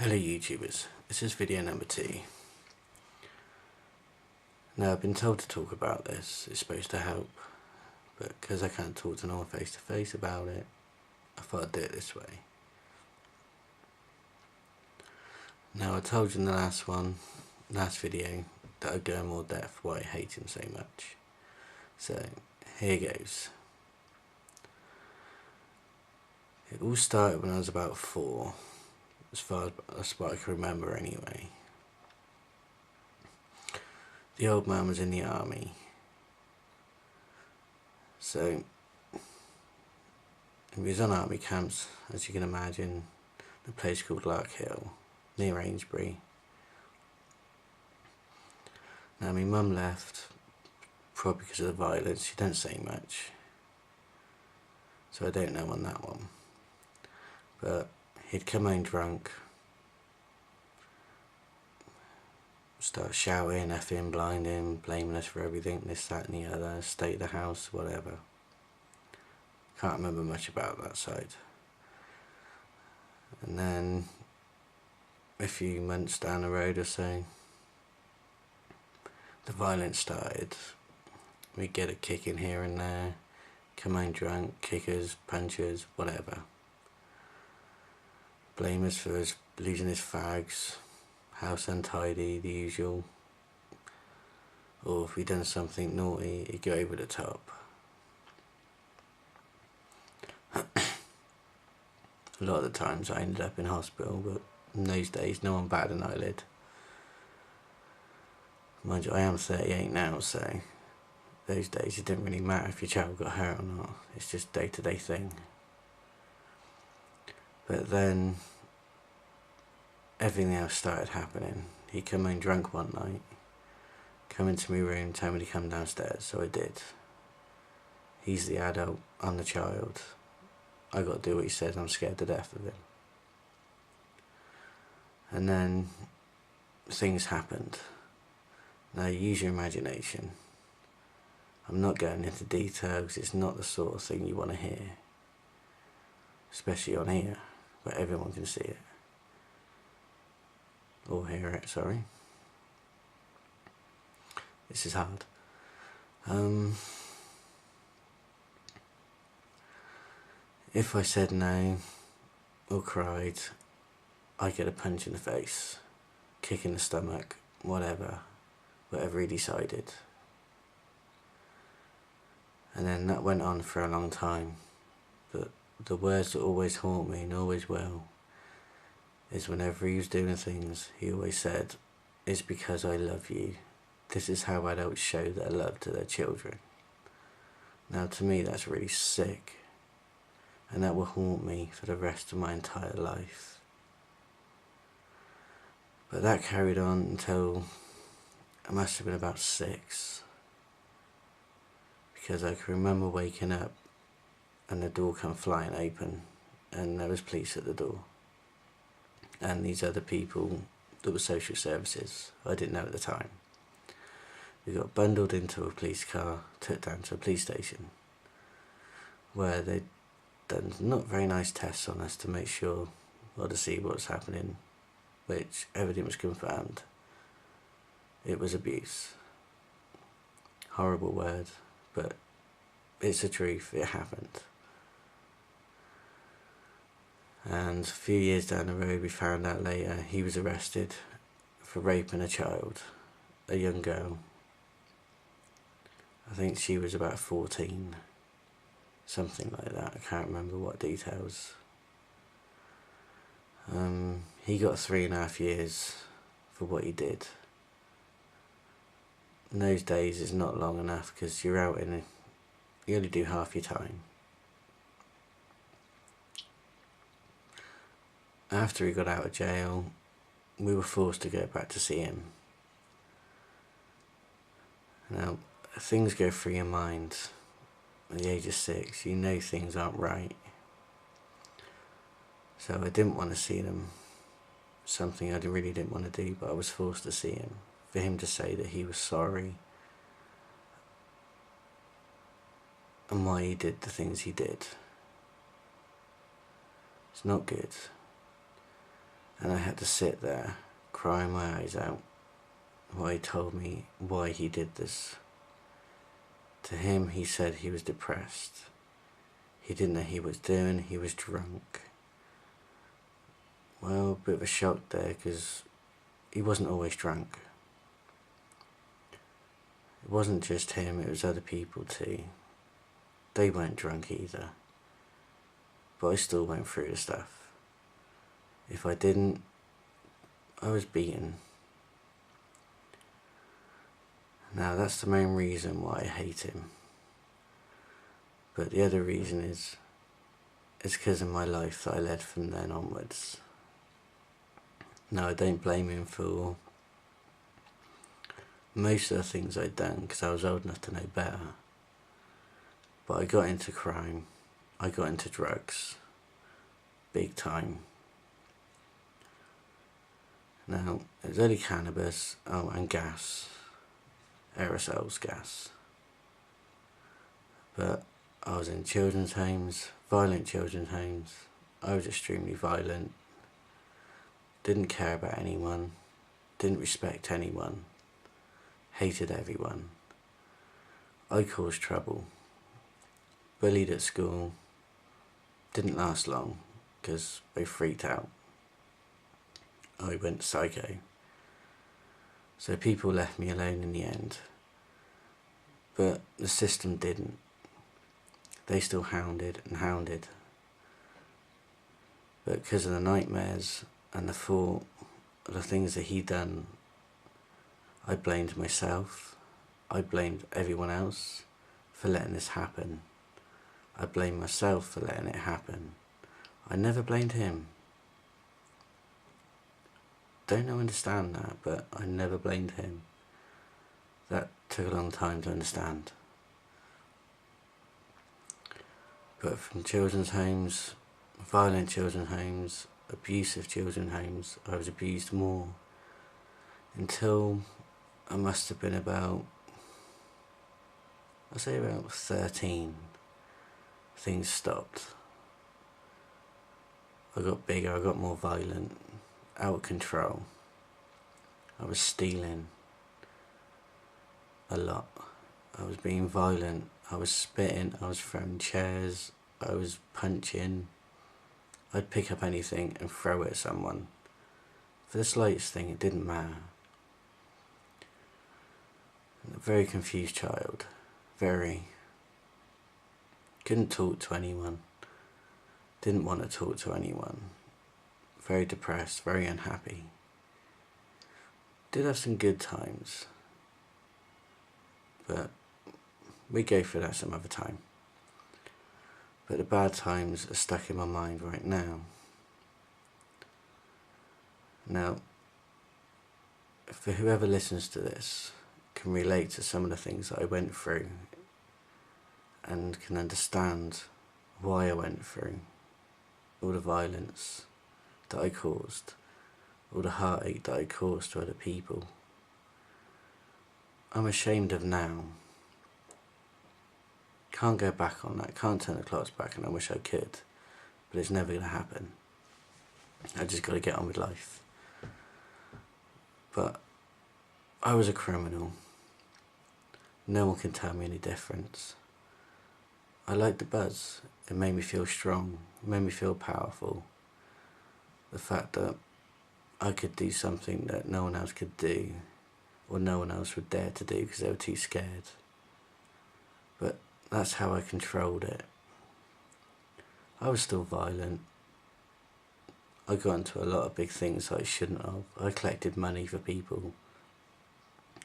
Hello YouTubers, this is video number 2. Now I've been told to talk about this, it's supposed to help, but because I can't talk to no one face to face about it, I thought I'd do it this way. Now I told you in the last video, that I'd go in more depth why I hate him so much. So, here goes. It all started when I was about 4, as far as what I can remember anyway. The old man was in the army, so he was on army camps, as you can imagine, in a place called Larkhill, near Amesbury. Now my mum left, probably because of the violence. She didn't say much, so I don't know on that one. But he'd come home drunk, start shouting, effing, blinding, blaming us for everything, this, that and the other, state of the house, whatever. Can't remember much about that side. And then a few months down the road or so, the violence started. We'd get a kick in here and there, come home drunk, kickers, punchers, whatever. Blame us for us losing his fags, house untidy, the usual. Or if we'd done something naughty, he'd go over the top. A lot of the times I ended up in hospital, but in those days no one batted an eyelid. Mind you, I am 38 now, so those days it didn't really matter if your child got hurt or not. It's just a day-to-day thing. But then everything else started happening. He come home drunk one night, come into my room, tell me to come downstairs, so I did. He's the adult, I'm the child. I got to do what he says, I'm scared to death of him. And then things happened. Now use your imagination. I'm not going into details, it's not the sort of thing you want to hear. Especially on here, where everyone can see it. Or hear it, sorry. This is hard. If I said no, or cried, I get a punch in the face, kick in the stomach, whatever he decided. And then that went on for a long time, but the words that always haunt me and always will is whenever he was doing things, he always said, "It's because I love you. This is how adults show their love to their children." Now to me that's really sick, and that will haunt me for the rest of my entire life. But that carried on until I must have been about 6, because I can remember waking up and the door come flying open and there was police at the door. And these other people that were social services, I didn't know at the time. We got bundled into a police car, took down to a police station, where they'd done not very nice tests on us to make sure, or to see what's happening, which everything was confirmed. It was abuse. Horrible word, but it's the truth, it happened. And a few years down the road we found out later he was arrested for raping a child, a young girl. I think she was about 14, something like that, I can't remember what details. He got 3.5 years for what he did. In those days it's not long enough, because you're out you only do half your time. After he got out of jail, we were forced to go back to see him. Now, things go through your mind at the age of 6, you know things aren't right. So I didn't want to see them, something I really didn't want to do, but I was forced to see him, for him to say that he was sorry and why he did the things he did. It's not good. And I had to sit there, crying my eyes out, while he told me why he did this. To him, he said he was depressed. He didn't know he was doing, he was drunk. Well, a bit of a shock there, because he wasn't always drunk. It wasn't just him, it was other people too. They weren't drunk either. But I still went through the stuff. If I didn't, I was beaten. Now that's the main reason why I hate him. But the other reason is, it's because of my life that I led from then onwards. Now I don't blame him for most of the things I'd done, because I was old enough to know better. But I got into crime, I got into drugs, big time. Now, it was only cannabis, and gas, aerosols gas. But I was in children's homes, violent children's homes. I was extremely violent, didn't care about anyone, didn't respect anyone, hated everyone. I caused trouble, bullied at school, didn't last long because I freaked out. I went psycho. So people left me alone in the end. But the system didn't. They still hounded and hounded. But because of the nightmares and the thought of the things that he'd done, I blamed myself. I blamed everyone else for letting this happen. I blamed myself for letting it happen. I never blamed him. Don't understand that, but I never blamed him. That took a long time to understand. But from children's homes, violent children's homes, abusive children's homes, I was abused more. Until I must have been about, I'd say about 13, things stopped. I got bigger, I got more violent, out of control. I was stealing a lot. I was being violent, I was spitting, I was throwing chairs, I was punching. I'd pick up anything and throw it at someone. For the slightest thing, it didn't matter. A very confused child, very. Couldn't talk to anyone, didn't want to talk to anyone. Very depressed, very unhappy. Did have some good times, but we go through that some other time. But the bad times are stuck in my mind right now. Now, for whoever listens to this can relate to some of the things that I went through and can understand why I went through all the violence that I caused, all the heartache that I caused to other people, I'm ashamed of now. Can't go back on that, can't turn the clocks back, and I wish I could, but it's never going to happen. I just got to get on with life. But I was a criminal. No one can tell me any difference. I liked the buzz. It made me feel strong, it made me feel powerful. The fact that I could do something that no one else could do, or no one else would dare to do because they were too scared. But that's how I controlled it. I was still violent. I got into a lot of big things that I shouldn't have. I collected money for people.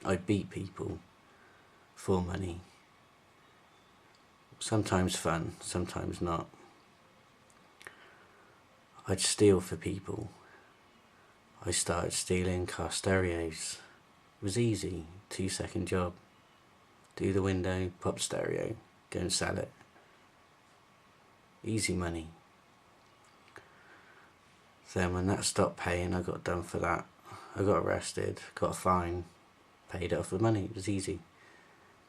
I beat people for money. Sometimes fun, sometimes not. I'd steal for people. I started stealing car stereos. It was easy, 2-second job. Do the window, pop stereo, go and sell it. Easy money. Then when that stopped paying, I got done for that. I got arrested, got a fine, paid it off with money. It was easy.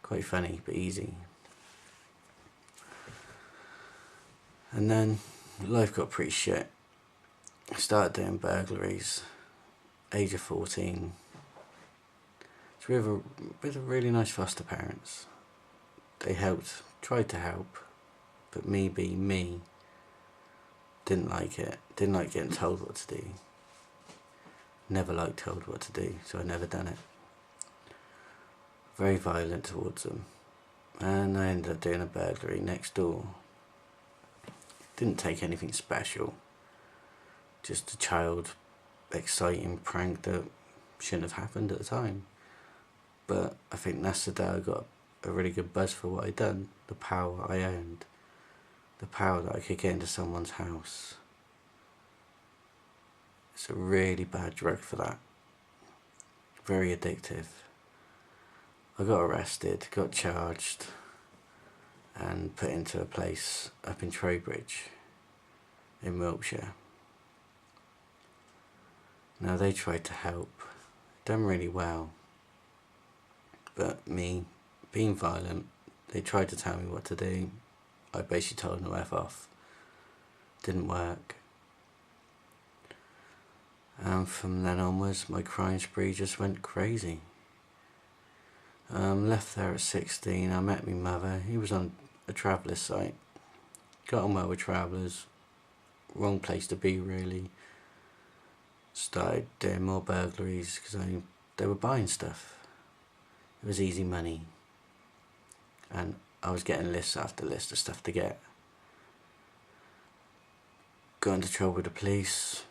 Quite funny, but easy. And then life got pretty shit. I started doing burglaries, age of 14. It's with a really nice foster parents. They helped, tried to help, but me being me, didn't like it. Didn't like getting told what to do. Never liked told what to do, so I never done it. Very violent towards them. And I ended up doing a burglary next door. Didn't take anything special. Just a child exciting prank that shouldn't have happened at the time. But I think that's the day I got a really good buzz for what I'd done. The power I owned. The power that I could get into someone's house. It's a really bad drug for that. Very addictive. I got arrested, got charged, and put into a place up in Trowbridge in Wiltshire. Now they tried to help, done really well, but me being violent, they tried to tell me what to do. I basically told them to F off. Didn't work. And from then onwards, my crime spree just went crazy. Left there at 16, I met my mother. He was on a traveller's site. Got on well with travellers. Wrong place to be, really. Started doing more burglaries because they were buying stuff. It was easy money. And I was getting list after list of stuff to get. Got into trouble with the police.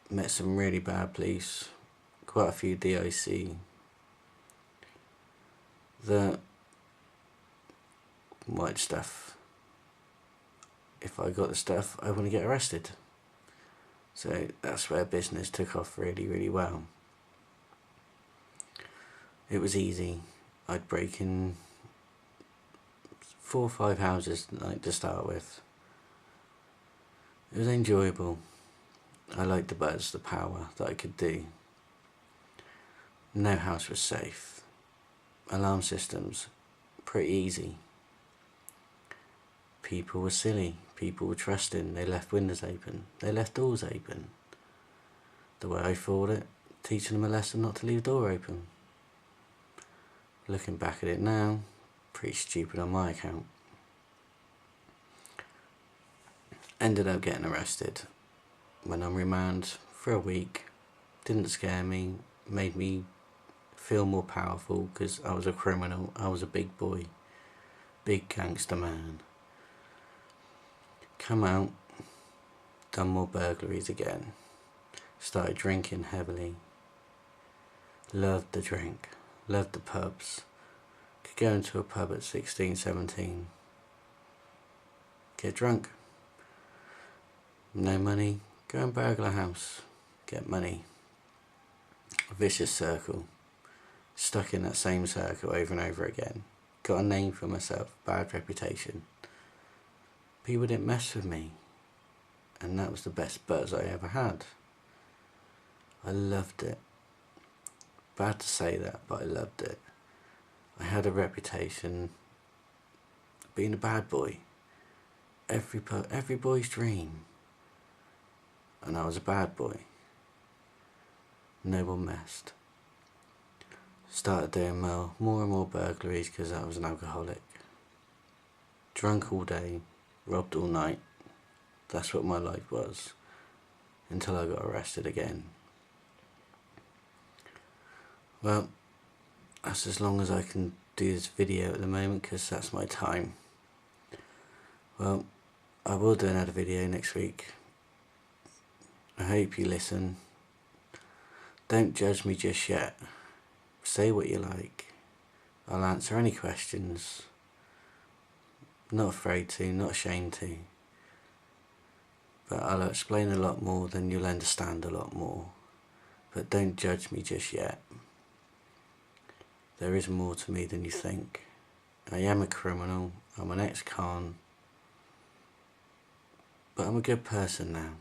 Met some really bad police. Quite a few DIC. That white stuff. If I got the stuff, I wouldn't get arrested. So that's where business took off really, really well. It was easy. I'd break in 4 or 5 houses like to start with. It was enjoyable. I liked the buzz, the power that I could do. No house was safe. Alarm systems, pretty easy. People were silly. People were trusting. They left windows open. They left doors open. The way I thought it, teaching them a lesson not to leave the door open. Looking back at it now, pretty stupid on my account. Ended up getting arrested. Went on remand for a week. Didn't scare me. Made me feel more powerful because I was a criminal. I was a big boy. Big gangster man. Come out. Done more burglaries again. Started drinking heavily. Loved the drink. Loved the pubs. Could go into a pub at 16, 17. Get drunk. No money. Go and burgle a house. Get money. A vicious circle. Stuck in that same circle over and over again. Got a name for myself. Bad reputation. People didn't mess with me. And that was the best buzz I ever had. I loved it. Bad to say that, but I loved it. I had a reputation being a bad boy. Every boy's dream. And I was a bad boy. No one messed. Started doing more and more burglaries because I was an alcoholic. Drunk all day, robbed all night. That's what my life was. Until I got arrested again. Well, that's as long as I can do this video at the moment because that's my time. Well, I will do another video next week. I hope you listen. Don't judge me just yet. Say what you like. I'll answer any questions. Not afraid to, not ashamed to. But I'll explain a lot more than you'll understand a lot more. But don't judge me just yet. There is more to me than you think. I am a criminal. I'm an ex-con. But I'm a good person now.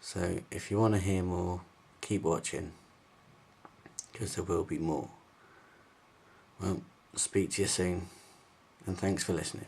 So if you want to hear more, keep watching. Because there will be more. Well, speak to you soon. And thanks for listening.